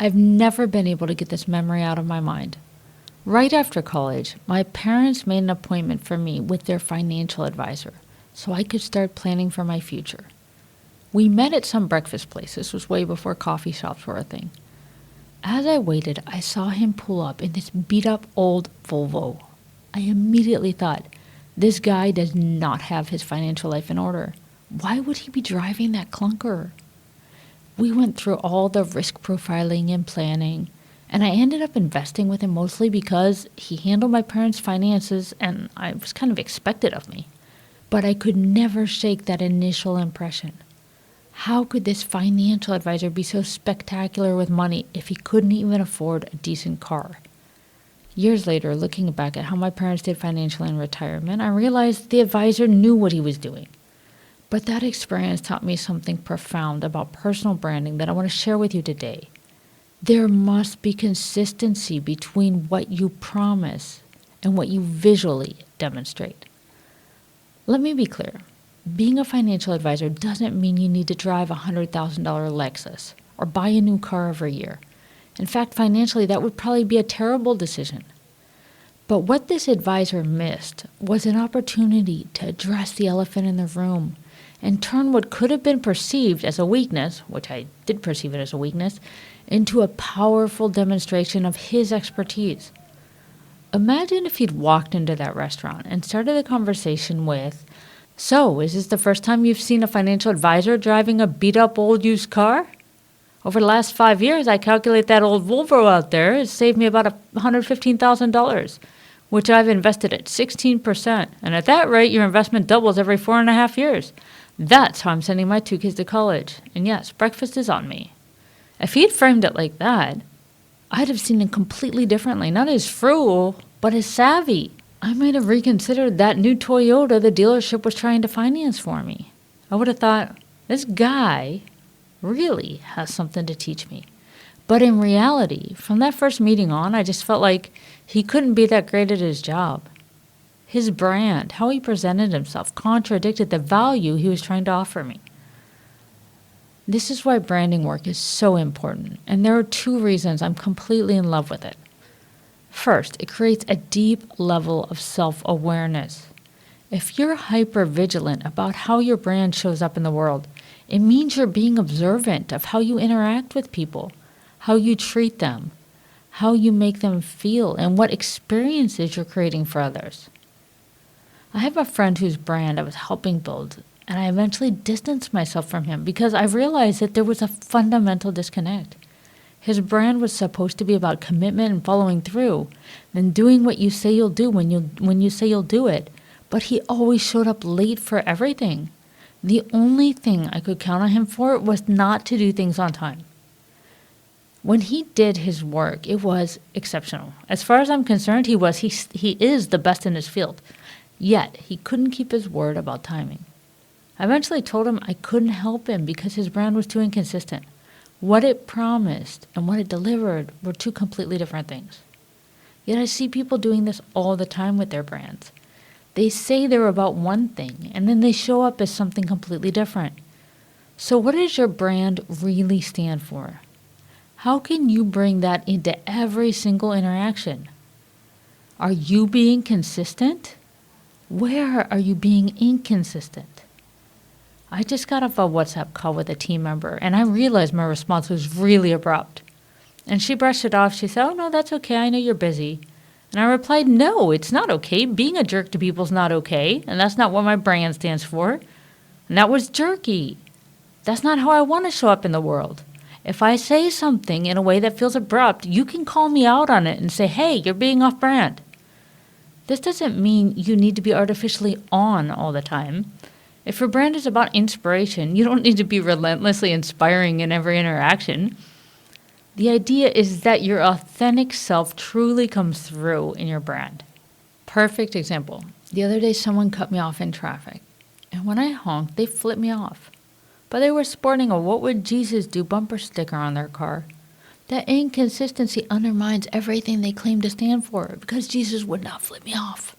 I've never been able to get this memory out of my mind. Right after college, my parents made an appointment for me with their financial advisor so I could start planning for my future. We met at some breakfast place. This was way before coffee shops were a thing. As I waited, I saw him pull up in this beat up old Volvo. I immediately thought, this guy does not have his financial life in order. Why would he be driving that clunker? We went through all the risk profiling and planning, and I ended up investing with him mostly because he handled my parents' finances and I was kind of expected of me. But I could never shake that initial impression. How could this financial advisor be so spectacular with money if he couldn't even afford a decent car? Years later, looking back at how my parents did financially in retirement, I realized the advisor knew what he was doing. But that experience taught me something profound about personal branding that I want to share with you today. There must be consistency between what you promise and what you visually demonstrate. Let me be clear. Being a financial advisor doesn't mean you need to drive a $100,000 Lexus or buy a new car every year. In fact, financially, that would probably be a terrible decision. But what this advisor missed was an opportunity to address the elephant in the room and turn what could have been perceived as a weakness, which I did perceive it as a weakness, into a powerful demonstration of his expertise. Imagine if he'd walked into that restaurant and started the conversation with, "So, is this the first time you've seen a financial advisor driving a beat-up old used car? Over the last 5 years, I calculate that old Volvo out there has saved me about $115,000, which I've invested at 16%. And at that rate, your investment doubles every 4.5 years. That's how I'm sending my 2 kids to college. And yes, breakfast is on me." If he'd framed it like that, I'd have seen it completely differently. Not as frugal, but as savvy. I might have reconsidered that new Toyota the dealership was trying to finance for me. I would have thought, this guy really has something to teach me. But in reality, from that first meeting on, I just felt like he couldn't be that great at his job. His brand, how he presented himself, contradicted the value he was trying to offer me. This is why branding work is so important, and there are 2 reasons I'm completely in love with it. First, it creates a deep level of self-awareness. If you're hyper-vigilant about how your brand shows up in the world, it means you're being observant of how you interact with people, how you treat them, how you make them feel, and what experiences you're creating for others. I have a friend whose brand I was helping build, and I eventually distanced myself from him because I realized that there was a fundamental disconnect. His brand was supposed to be about commitment and following through, and doing what you say you'll do when you say you'll do it. But he always showed up late for everything. The only thing I could count on him for was not to do things on time. When he did his work, it was exceptional. As far as I'm concerned, he is the best in his field. Yet, he couldn't keep his word about timing. I eventually told him I couldn't help him because his brand was too inconsistent. What it promised and what it delivered were 2 completely different things. Yet I see people doing this all the time with their brands. They say they're about one thing, and then they show up as something completely different. So what does your brand really stand for? How can you bring that into every single interaction? Are you being consistent? Where are you being inconsistent? I just got off a WhatsApp call with a team member, and I realized my response was really abrupt. And she brushed it off. She said, "Oh, no, that's okay. I know you're busy." And I replied, "No, it's not okay. Being a jerk to people is not okay, and that's not what my brand stands for." And that was jerky. That's not how I want to show up in the world. If I say something in a way that feels abrupt, you can call me out on it and say, "Hey, you're being off brand." This doesn't mean you need to be artificially on all the time. If your brand is about inspiration, you don't need to be relentlessly inspiring in every interaction. The idea is that your authentic self truly comes through in your brand. Perfect example. The other day, someone cut me off in traffic, and when I honked, they flipped me off. But they were sporting a "What Would Jesus Do" bumper sticker on their car. That inconsistency undermines everything they claim to stand for, because Jesus would not flip me off.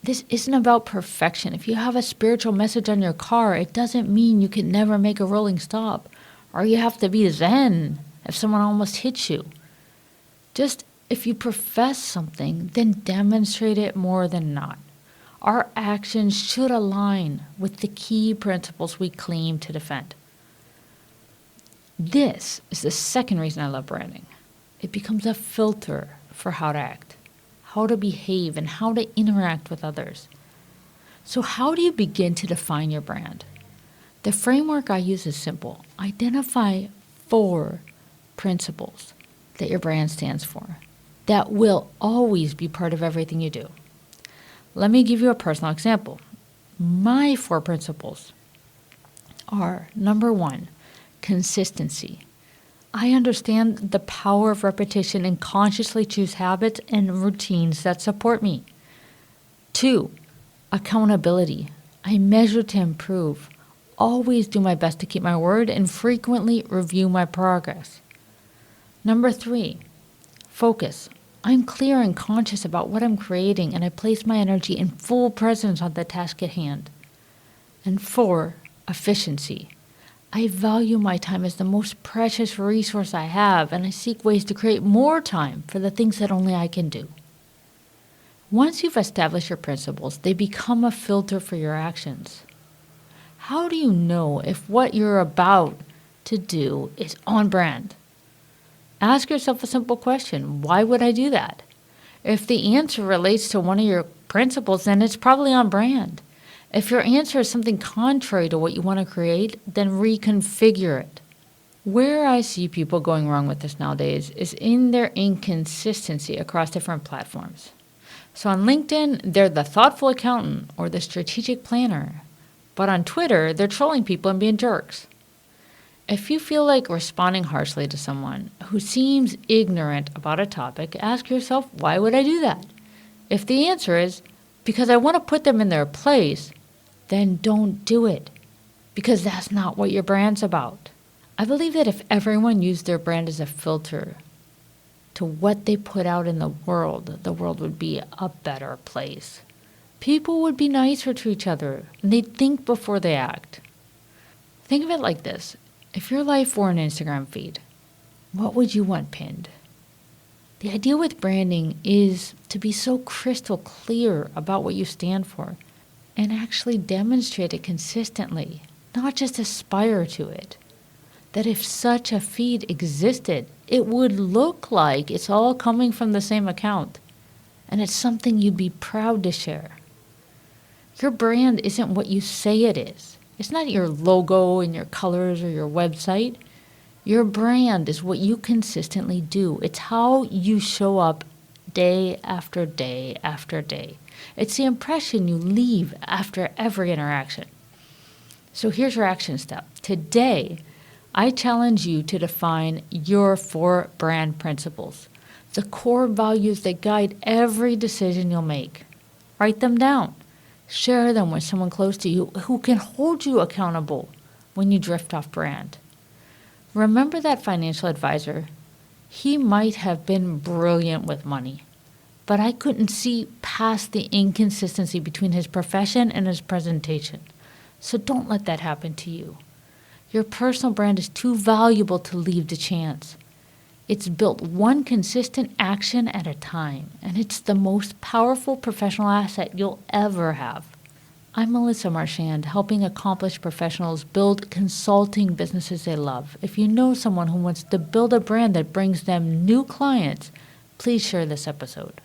This isn't about perfection. If you have a spiritual message on your car, it doesn't mean you can never make a rolling stop, or you have to be Zen if someone almost hits you. Just if you profess something, then demonstrate it more than not. Our actions should align with the key principles we claim to defend. This is the second reason I love branding. It becomes a filter for how to act, how to behave, and how to interact with others. So how do you begin to define your brand? The framework I use is simple. Identify 4 principles that your brand stands for that will always be part of everything you do. Let me give you a personal example. My 4 principles are: number 1, consistency. I understand the power of repetition and consciously choose habits and routines that support me. 2, accountability. I measure to improve, always do my best to keep my word, and frequently review my progress. Number 3, focus. I'm clear and conscious about what I'm creating, and I place my energy in full presence on the task at hand. And 4, efficiency. I value my time as the most precious resource I have, and I seek ways to create more time for the things that only I can do. Once you've established your principles, they become a filter for your actions. How do you know if what you're about to do is on brand? Ask yourself a simple question: why would I do that? If the answer relates to one of your principles, then it's probably on brand. If your answer is something contrary to what you want to create, then reconfigure it. Where I see people going wrong with this nowadays is in their inconsistency across different platforms. So on LinkedIn, they're the thoughtful accountant or the strategic planner. But on Twitter, they're trolling people and being jerks. If you feel like responding harshly to someone who seems ignorant about a topic, ask yourself, why would I do that? If the answer is, because I want to put them in their place, then don't do it, because that's not what your brand's about. I believe that if everyone used their brand as a filter to what they put out in the world would be a better place. People would be nicer to each other, and they'd think before they act. Think of it like this. If your life were an Instagram feed, what would you want pinned? The idea with branding is to be so crystal clear about what you stand for and actually demonstrate it consistently, not just aspire to it. That if such a feed existed, it would look like it's all coming from the same account, and it's something you'd be proud to share. Your brand isn't what you say it is. It's not your logo and your colors or your website. Your brand is what you consistently do. It's how you show up day after day after day. It's the impression you leave after every interaction. So here's your action step. Today, I challenge you to define your 4 brand principles, the core values that guide every decision you'll make. Write them down. Share them with someone close to you who can hold you accountable when you drift off brand. Remember that financial advisor? He might have been brilliant with money, but I couldn't see past the inconsistency between his profession and his presentation. So don't let that happen to you. Your personal brand is too valuable to leave to chance. It's built one consistent action at a time, and it's the most powerful professional asset you'll ever have. I'm Melissa Marchand, helping accomplished professionals build consulting businesses they love. If you know someone who wants to build a brand that brings them new clients, please share this episode.